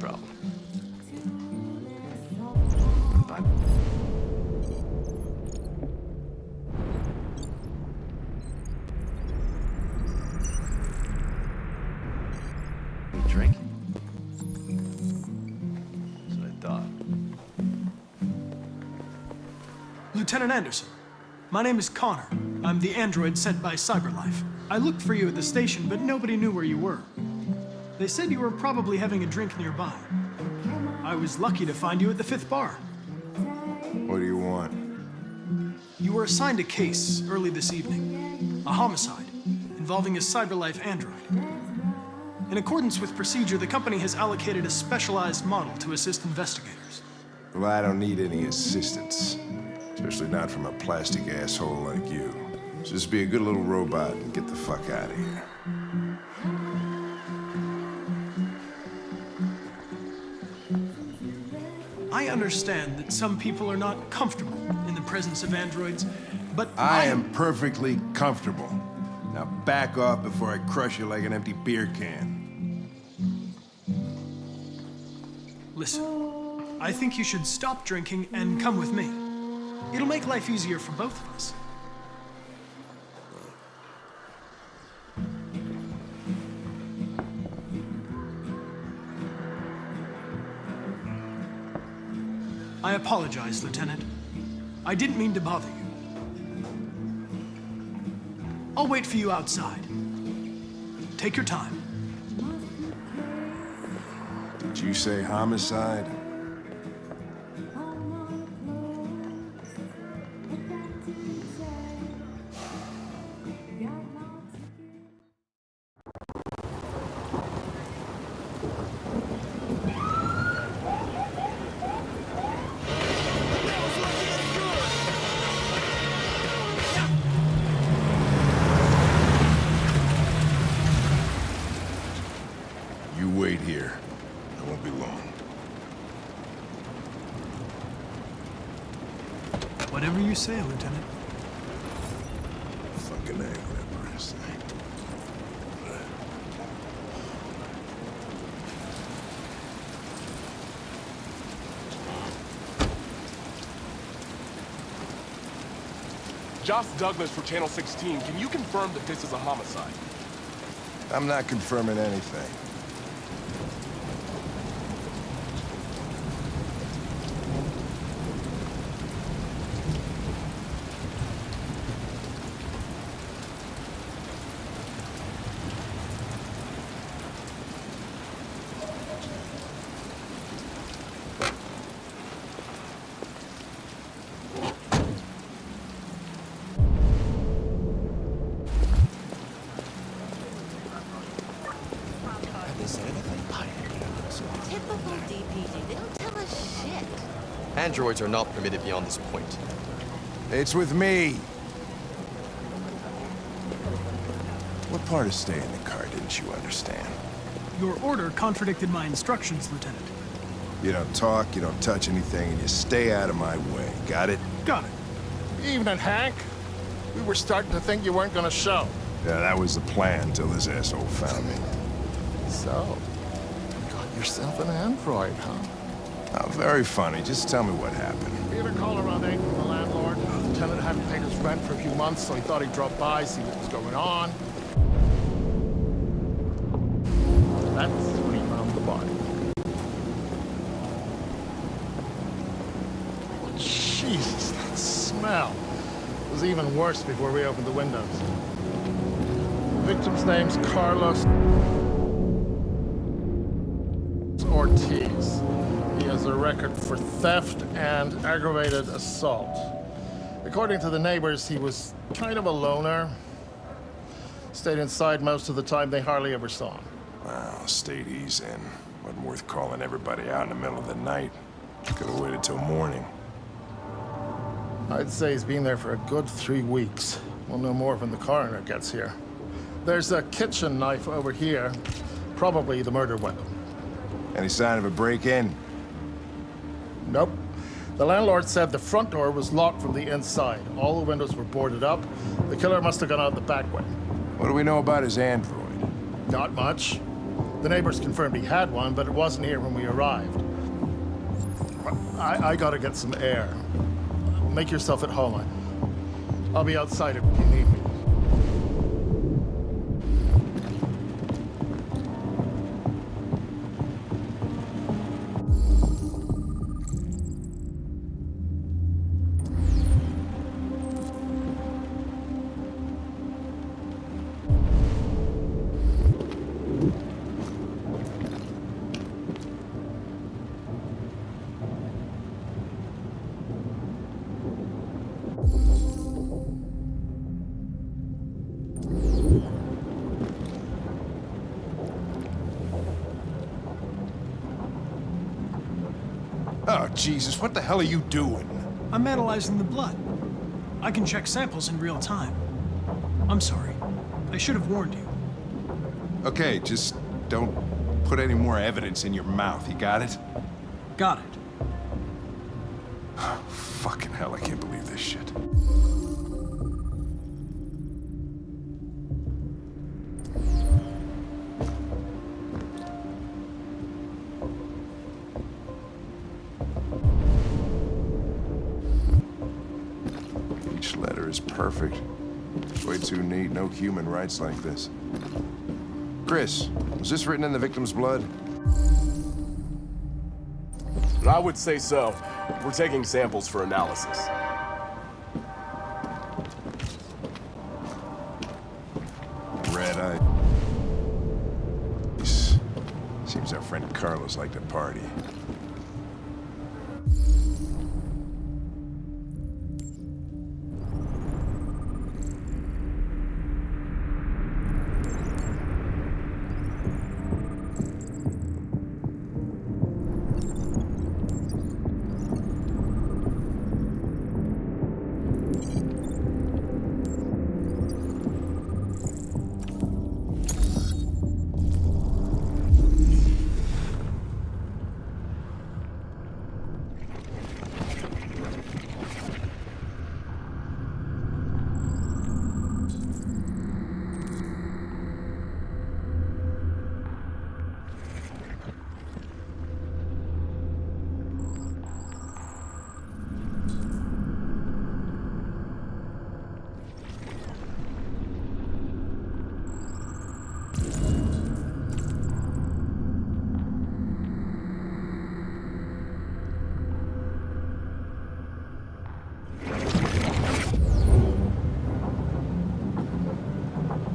problem. Bye. Drink? That's what I thought. Lieutenant Anderson, my name is Connor. I'm the android sent by CyberLife. I looked for you at the station, but nobody knew where you were. They said you were probably having a drink nearby. I was lucky to find you at the 5th bar. What do you want? You were assigned a case early this evening. A homicide involving a CyberLife android. In accordance with procedure, the company has allocated a specialized model to assist investigators. Well, I don't need any assistance. Especially not from a plastic asshole like you. Just be a good little robot and get the fuck out of here. I understand that some people are not comfortable in the presence of androids, but I am perfectly comfortable. Now back off before I crush you like an empty beer can. Listen, I think you should stop drinking and come with me. It'll make life easier for both of us. I apologize, Lieutenant. I didn't mean to bother you. I'll wait for you outside. Take your time. Did you say homicide? You wait here. I won't be long. Whatever you say, Lieutenant. Fucking A, whatever I say. Josh Douglas for Channel 16. Can you confirm that this is a homicide? I'm not confirming anything. Typical DPD. They don't tell us shit. Androids are not permitted beyond this point. It's with me. What part of staying in the car didn't you understand? Your order contradicted my instructions, Lieutenant. You don't talk, you don't touch anything, and you stay out of my way. Got it? Got it. Evening, Hank. We were starting to think you weren't gonna show. Yeah, that was the plan till this asshole found me. So, you got yourself an android, huh? Oh, very funny. Just tell me what happened. We had a call around 8 from the landlord. The tenant hadn't paid his rent for a few months, so he thought he'd drop by, see what was going on. That's when he found the body. Oh, Jesus, that smell. It was even worse before we opened the windows. The victim's name's Carlos Ortiz. He has a record for theft and aggravated assault. According to the neighbors, he was kind of a loner. Stayed inside most of the time. They hardly ever saw him. Wow, stayed easy in. Wasn't worth calling everybody out in the middle of the night. Could have waited till morning. I'd say he's been there for a good 3 weeks. We'll know more when the coroner gets here. There's a kitchen knife over here. Probably the murder weapon. Any sign of a break-in? Nope. The landlord said the front door was locked from the inside. All the windows were boarded up. The killer must have gone out the back way. What do we know about his android? Not much. The neighbors confirmed he had one, but it wasn't here when we arrived. I gotta get some air. Make yourself at home. I'll be outside if you need me. Oh, Jesus, what the hell are you doing? I'm analyzing the blood. I can check samples in real time. I'm sorry. I should have warned you. Okay, just don't put any more evidence in your mouth, you got it? Got it. Fucking hell, I can't believe this shit. Each letter is perfect. Way too neat, no human writes like this. Chris, was this written in the victim's blood? I would say so. We're taking samples for analysis. Red eye. Seems our friend Carlos liked to party.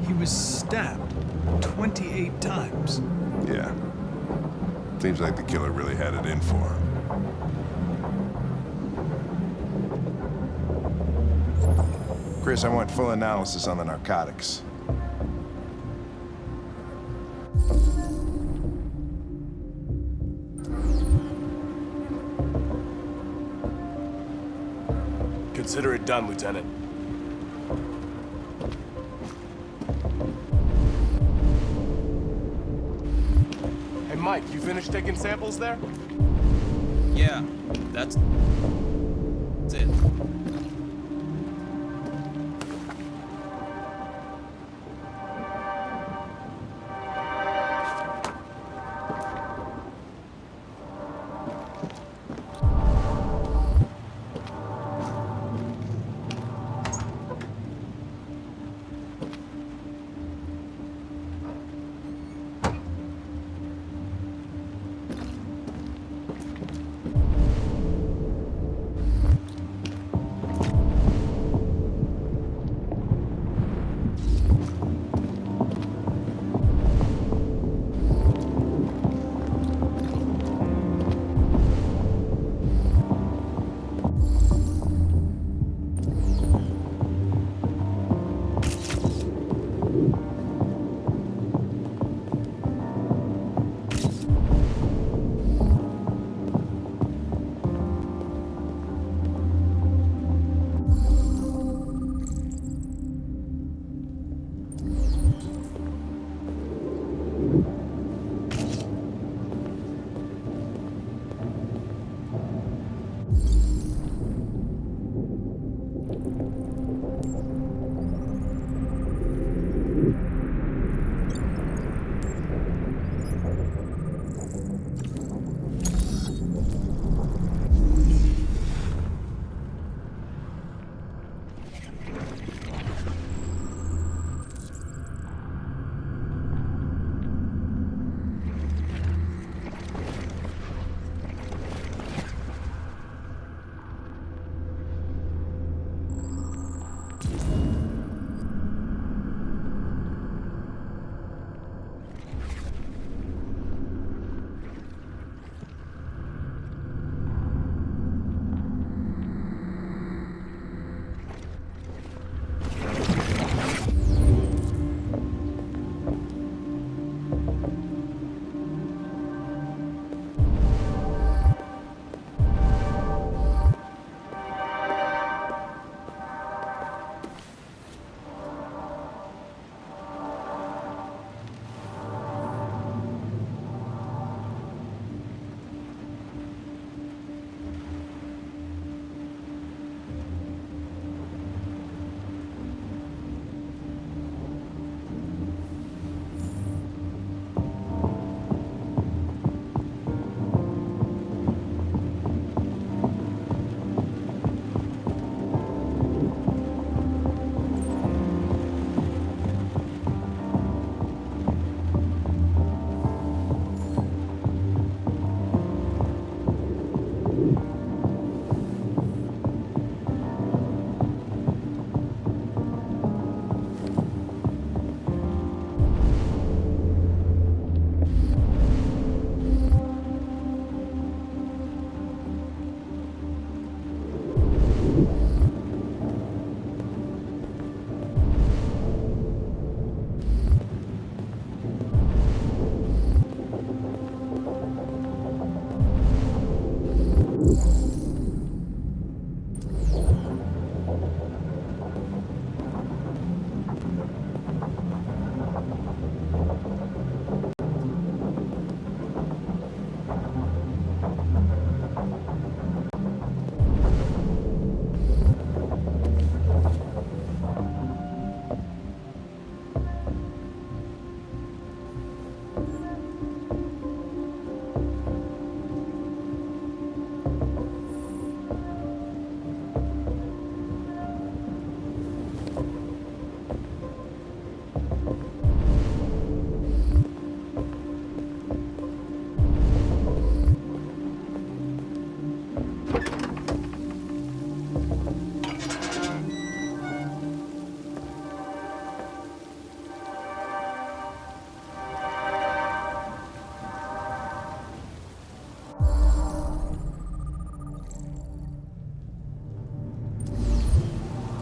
He was stabbed 28 times. Yeah. Seems like the killer really had it in for him. Chris, I want full analysis on the narcotics. Consider it done, Lieutenant. Hey, Mike, you finished taking samples there? Yeah, that's it.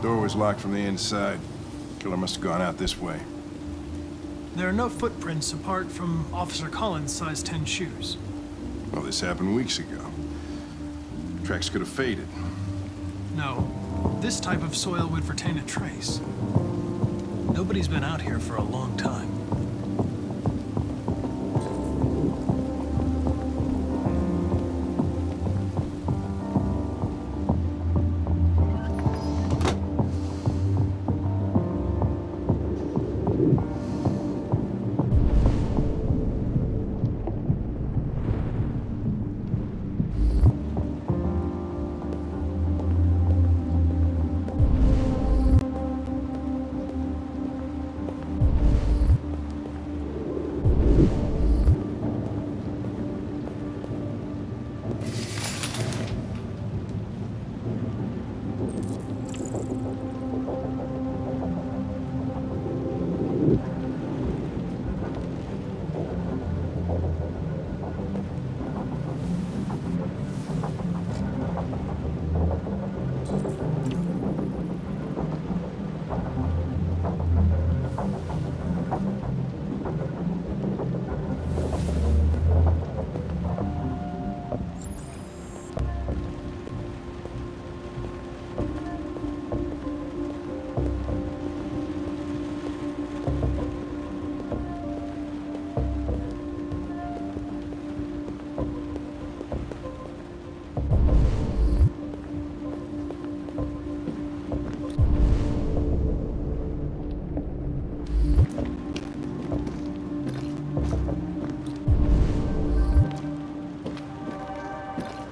Door was locked from the inside. Killer must have gone out this way. There are no footprints apart from Officer Collins' size 10 shoes. Well, this happened weeks ago. Tracks could have faded. No, this type of soil would retain a trace. Nobody's been out here for a long time.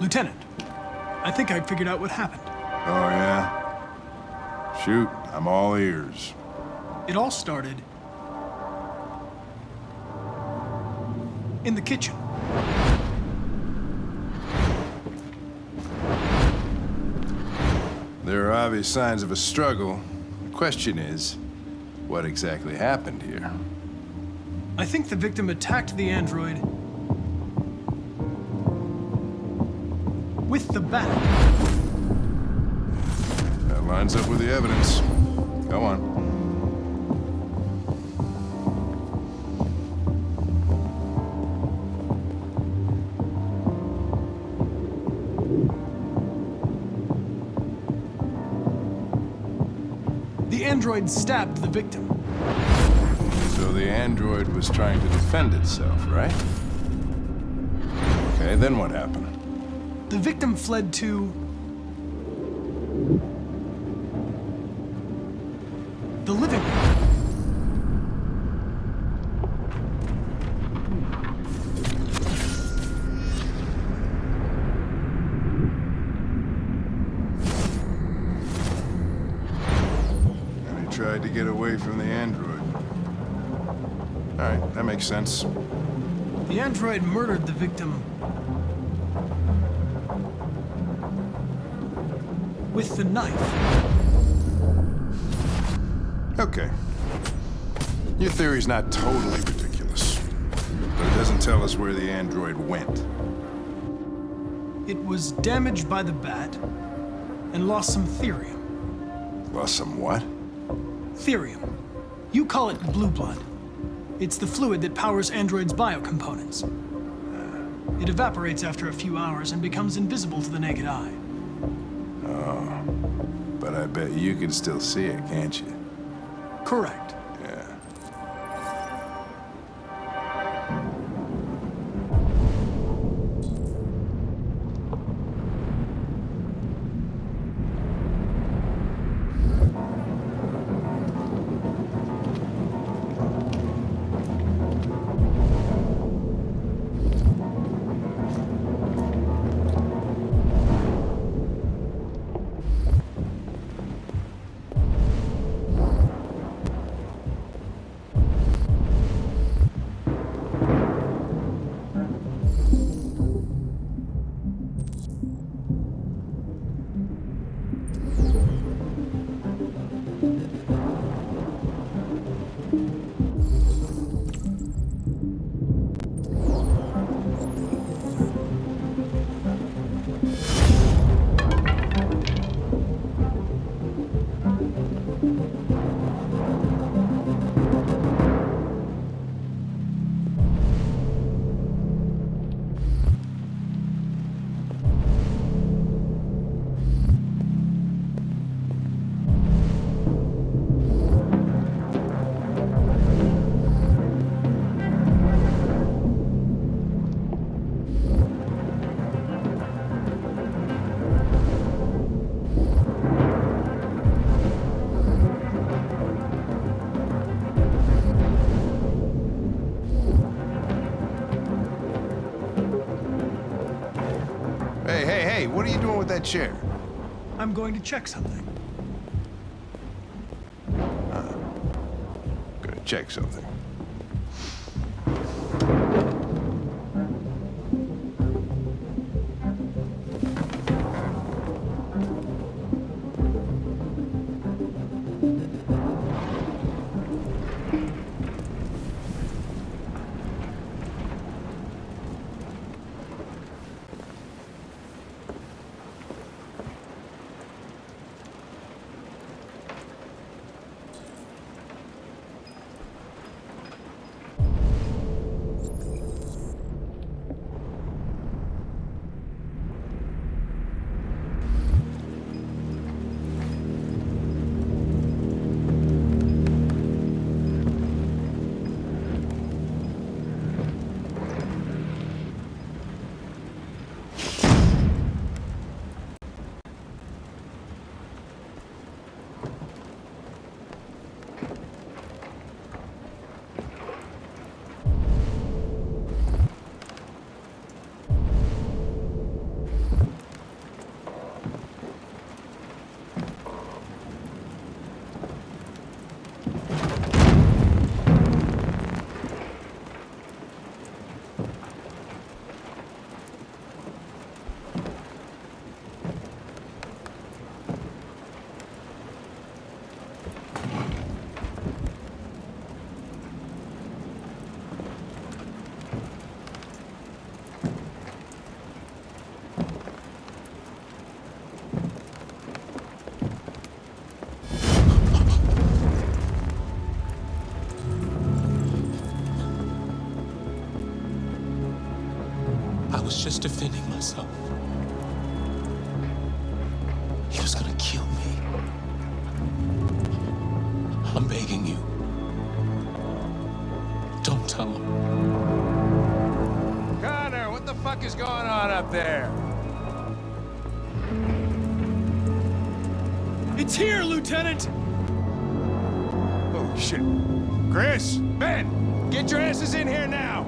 Lieutenant, I think I figured out what happened. Oh, yeah? Shoot, I'm all ears. It all started in the kitchen. There are obvious signs of a struggle. The question is, what exactly happened here? I think the victim attacked the android with the bat. That lines up with the evidence. Go on. The android stabbed the victim. So the android was trying to defend itself, right? Okay, then what happened? The victim fled to the living room. And he tried to get away from the android. All right, that makes sense. The android murdered the victim with the knife. Okay. Your theory's not totally ridiculous, but it doesn't tell us where the android went. It was damaged by the bat and lost some therium. Lost some what? Therium. You call it blue blood. It's the fluid that powers androids' biocomponents. It evaporates after a few hours and becomes invisible to the naked eye. Oh. But I bet you can still see it, can't you? Correct. Yeah. Hey, what are you doing with that chair? I'm going to check something. Gonna check something. I was just defending myself. He was gonna kill me. I'm begging you. Don't tell him. Connor, what the fuck is going on up there? It's here, Lieutenant! Holy shit. Chris, Ben, get your asses in here now.